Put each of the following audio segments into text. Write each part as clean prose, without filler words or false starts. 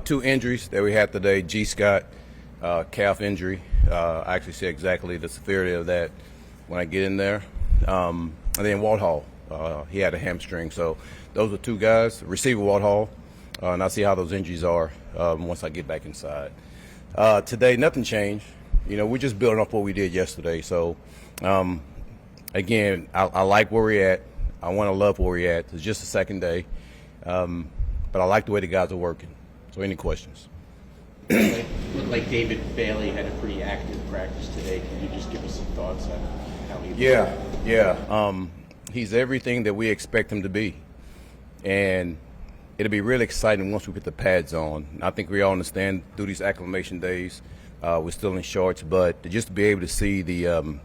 Two injuries that we had today. G. Scott, calf injury. I actually see exactly the severity of that when I get in there. And then Walt Hall, he had a hamstring. So those are two guys. Receiver Walt Hall, and I'll see how those injuries are once I get back inside. Today, nothing changed. We're just building off what we did yesterday. So, again, I like where we're at. I want to love where we're at. It's just the second day. But I like the way the guys are working. So any questions? Looked like David Bailey had a pretty active practice today. Can you just give us some thoughts on how he Yeah. He's everything that we expect him to be. And it'll be really exciting once we put the pads on. I think we all understand through these acclimation days, we're still in shorts, but just to be able to see the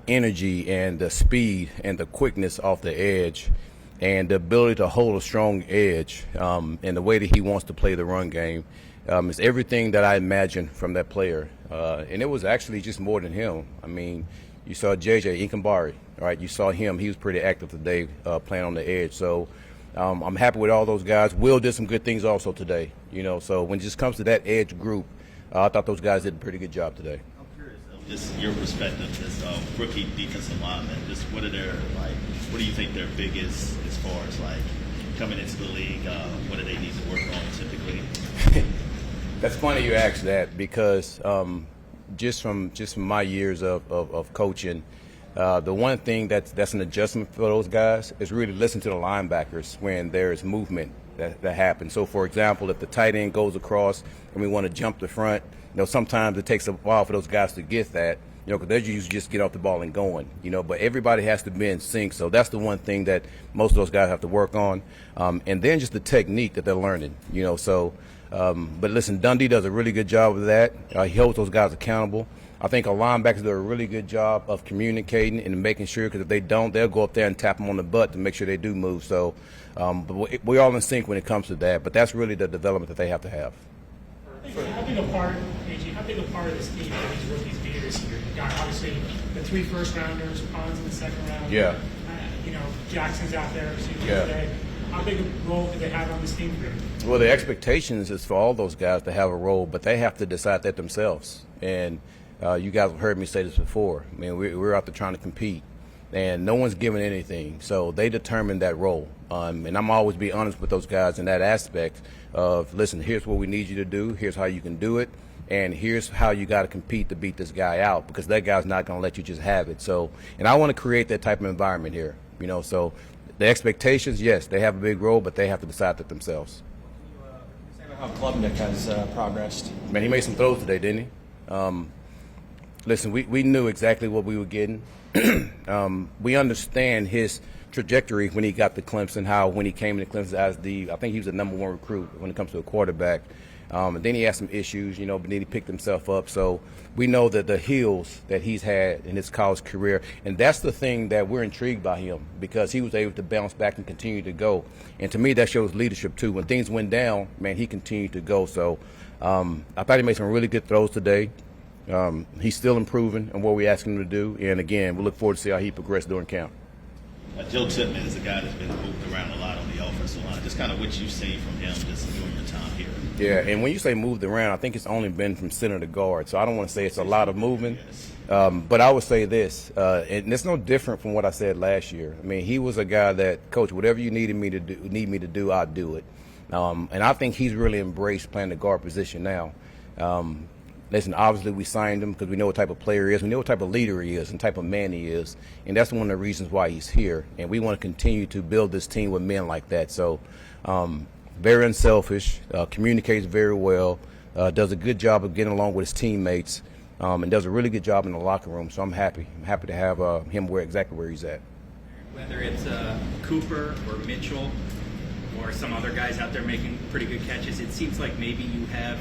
energy and the speed and the quickness off the edge and the ability to hold a strong edge and the way that he wants to play the run game is everything that I imagined from that player. And it was actually just more than him. I mean, you saw J.J. Inkambari, right? You saw him. He was pretty active today playing on the edge. So I'm happy with all those guys. Will did some good things also today. So when it just comes to that edge group, I thought those guys did a pretty good job today. Just your perspective as rookie defensive linemen, just what do you think their biggest as far as coming into the league, what do they need to work on typically? That's funny you ask that because just from my years of coaching, the one thing that's an adjustment for those guys is really listen to the linebackers when there's movement that happens. So, for example, if the tight end goes across and we want to jump the front, sometimes it takes a while for those guys to get that, because they're usually just get off the ball and going, but everybody has to be in sync. So that's the one thing that most of those guys have to work on. And then just the technique that they're learning, but listen, Dundee does a really good job of that. He holds those guys accountable. I think our linebackers do a really good job of communicating and making sure, because if they don't, they'll go up there and tap them on the butt to make sure they do move. So but we're all in sync when it comes to that, but that's really the development that they have to have. How big a part of this team are these rookies being this year? You got obviously the 3 first-rounders, Pons in the second round. Yeah. Jackson's out there. Yeah. Today. How big a role do they have on this team for you? Well, the expectations is for all those guys to have a role, but they have to decide that themselves. And you guys have heard me say this before. I mean, we're out there trying to compete, and no one's giving anything. So they determine that role. And I'm always be honest with those guys in that aspect of, listen, here's what we need you to do. Here's how you can do it. And here's how you got to compete to beat this guy out, because that guy's not going to let you just have it. So, and I want to create that type of environment here, So the expectations, yes, they have a big role, but they have to decide that themselves. Say about how Klubnik has progressed. Man, he made some throws today, didn't he? Listen, we knew exactly what we were getting. We understand his trajectory when he got to Clemson, how when he came to Clemson as I think he was the number 1 recruit when it comes to a quarterback. And then he had some issues, but then he picked himself up. So we know that the hills that he's had in his college career, and that's the thing that we're intrigued by him, because he was able to bounce back and continue to go. And to me, that shows leadership too. When things went down, man, he continued to go. So I thought he made some really good throws today. He's still improving on what we asked him to do. And again, we look forward to see how he progresses during camp. Joe Tippmann is a guy that's been moved around a lot on the offensive line. Just kind of what you've seen from him just during your time here. Yeah, and when you say moved around, I think it's only been from center to guard. So I don't want to say it's a lot of movement. But I would say this, and it's no different from what I said last year. I mean, he was a guy that, Coach, whatever you need me to do, I'll do it. And I think he's really embraced playing the guard position now. Listen, obviously we signed him because we know what type of player he is. We know what type of leader he is and type of man he is. And that's one of the reasons why he's here. And we want to continue to build this team with men like that. So very unselfish, communicates very well, does a good job of getting along with his teammates, and does a really good job in the locker room. So I'm happy. I'm happy to have him exactly where he's at. Whether it's Cooper or Mitchell or some other guys out there making pretty good catches, it seems like maybe you have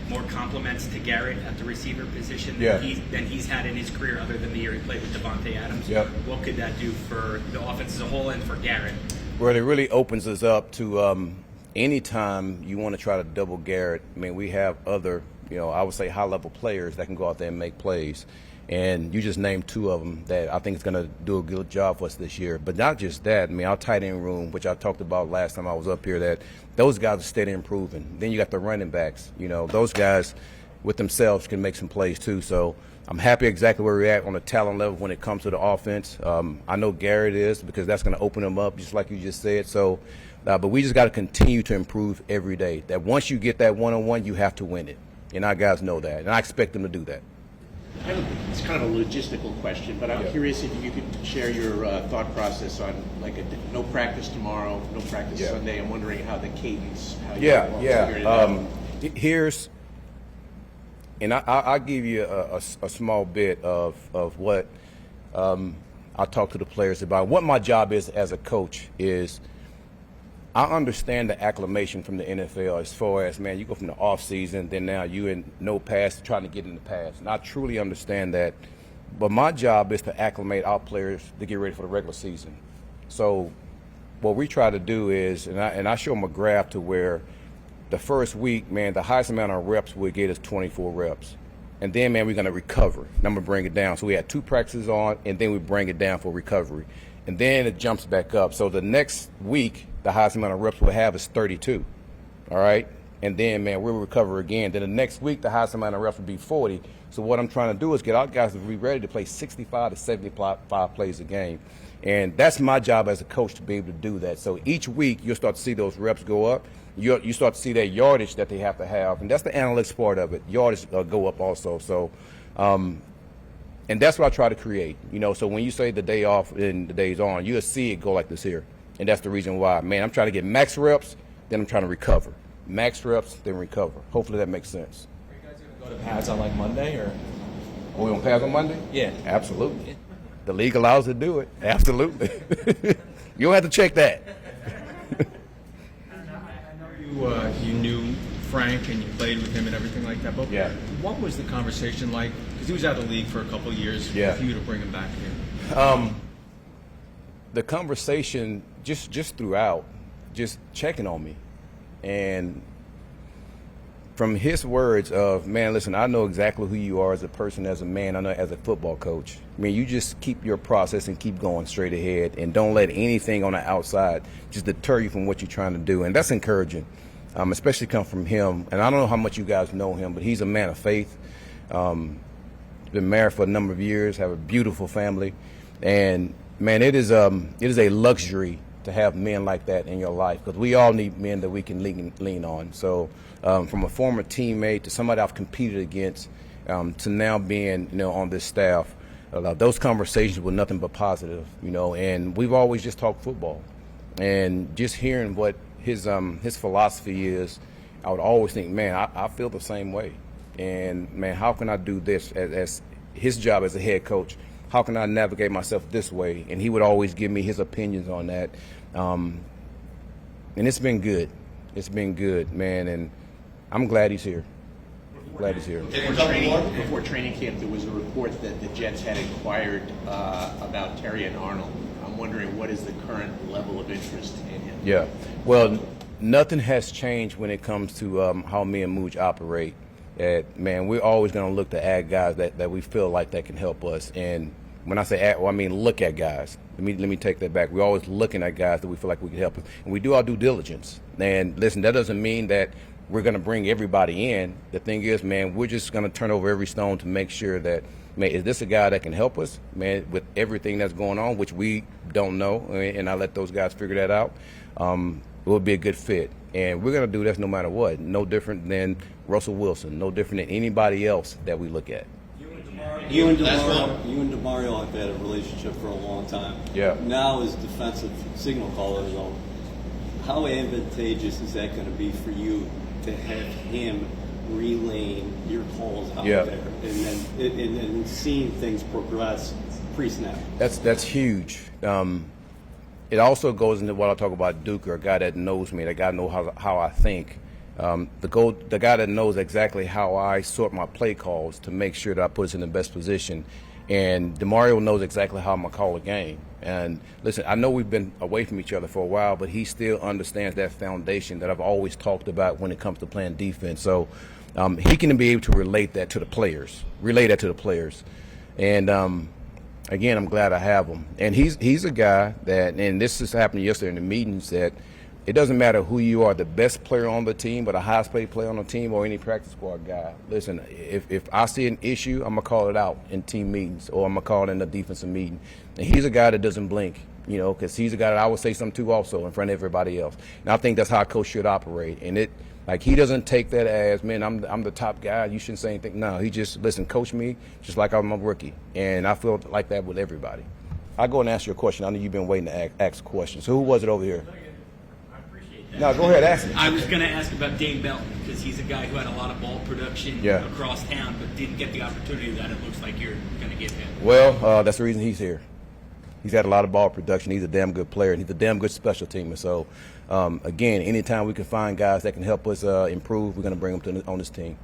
more compliments to Garrett at the receiver position than he's had in his career, other than the year he played with Devontae Adams. Yep. What could that do for the offense as a whole and for Garrett? Well, it really opens us up to any time you want to try to double Garrett. I mean, we have other, I would say high-level players that can go out there and make plays. And you just named two of them that I think is going to do a good job for us this year. But not just that. I mean, our tight end room, which I talked about last time I was up here, that those guys are steady improving. Then you got the running backs. You know, those guys with themselves can make some plays too. So I'm happy exactly where we're at on the talent level when it comes to the offense. I know Garrett is, because that's going to open them up, just like you just said. So, but we just got to continue to improve every day. That once you get that one-on-one, you have to win it. And our guys know that. And I expect them to do that. It's kind of a logistical question, but I'm curious if you could share your thought process on like no practice tomorrow, no practice Sunday. I'm wondering how the cadence. How you all figured it out. Here's, and I'll give you a small bit of what I talk to the players about. What my job is as a coach is, I understand the acclimation from the NFL as far as, man, you go from the off season, then now you in no pass, trying to get in the pass. And I truly understand that. But my job is to acclimate our players to get ready for the regular season. So what we try to do is, and I show them a graph to where the first week, man, the highest amount of reps we get is 24 reps. And then, man, we're going to recover. And I'm going to bring it down. So we had 2 practices on, and then we bring it down for recovery. And then it jumps back up. So the next week, the highest amount of reps we'll have is 32, all right? And then, man, we'll recover again. Then the next week, the highest amount of reps will be 40. So what I'm trying to do is get our guys to be ready to play 65 to 75 plays a game. And that's my job as a coach, to be able to do that. So each week, you'll start to see those reps go up. You start to see that yardage that they have to have. And that's the analytics part of it. Yardage go up also. So, and that's what I try to create. You know, so when you say the day off and the days on, you'll see it go like this here. And that's the reason why. Man, I'm trying to get max reps, then I'm trying to recover. Max reps, then recover. Hopefully that makes sense. Are you guys going to go to pads on like Monday, or? Are we on pads on Monday? Yeah. Absolutely. The league allows us to do it. Absolutely. You don't have to check that. I know you knew Frank and you played with him and everything like that, but what was the conversation like? Because he was out of the league for a couple of years for you to bring him back here. The conversation just throughout, just checking on me. And from his words of, man, listen, I know exactly who you are as a person, as a man, I know as a football coach. I mean, you just keep your process and keep going straight ahead, and don't let anything on the outside just deter you from what you're trying to do. And that's encouraging, especially come from him. And I don't know how much you guys know him, but he's a man of faith. Been married for a number of years, have a beautiful family. And, man, it is a luxury to have men like that in your life, because we all need men that we can lean on. So from a former teammate to somebody I've competed against to now being, you know, on this staff, those conversations were nothing but positive, you know, and we've always just talked football. And just hearing what his philosophy is, I would always think, man, I feel the same way. And, man, how can I do this as his job as a head coach? How can I navigate myself this way? And he would always give me his opinions on that. And it's been good. It's been good, man, and I'm glad he's here. Glad he's here. Before training camp, there was a report that the Jets had inquired about Terry and Arnold. I'm wondering, what is the current level of interest in him? Yeah. Well, nothing has changed when it comes to how me and Mooch operate. Man, we're always going to look to add guys that we feel like that can help us. And when I say add, well, I mean look at guys. Let me take that back. We're always looking at guys that we feel like we can help. And we do our due diligence. And listen, that doesn't mean that we're going to bring everybody in. The thing is, man, we're just going to turn over every stone to make sure that, man, is this a guy that can help us, man, with everything that's going on, which we don't know, and I let those guys figure that out. It would be a good fit. And we're going to do this no matter what. No different than Russell Wilson, no different than anybody else that we look at. You and DeMario have had a relationship for a long time. Yeah. Now as defensive signal caller, though, how advantageous is that going to be for you to have him relaying your calls out there, and then seeing things progress pre-snap? That's huge. It also goes into what I talk about Duke, a guy that knows me, that guy knows how I think. The guy that knows exactly how I sort my play calls to make sure that I put us in the best position. And DeMario knows exactly how I'm going to call a game. And listen, I know we've been away from each other for a while, but he still understands that foundation that I've always talked about when it comes to playing defense. So he can be able to relate that to the players. And again, I'm glad I have him. And he's a guy that, and this just happened yesterday in the meetings, that it doesn't matter who you are, the best player on the team, or the highest paid player on the team, or any practice squad guy. Listen, if I see an issue, I'm going to call it out in team meetings, or I'm going to call it in a defensive meeting. And he's a guy that doesn't blink, you know, because he's a guy that I would say something to also in front of everybody else. And I think that's how a coach should operate. And he doesn't take that as, man, I'm the top guy, you shouldn't say anything. No, he just, listen, coach me just like I'm a rookie. And I feel like that with everybody. I'll go and ask you a question. I know you've been waiting to ask questions. So who was it over here? No, go ahead, ask me. I was going to ask about Dane Belton, because he's a guy who had a lot of ball production across town, but didn't get the opportunity that it looks like you're going to give him. Well, that's the reason he's here. He's had a lot of ball production. He's a damn good player, and he's a damn good special teamer. So, again, anytime we can find guys that can help us improve, we're going to bring them on this team.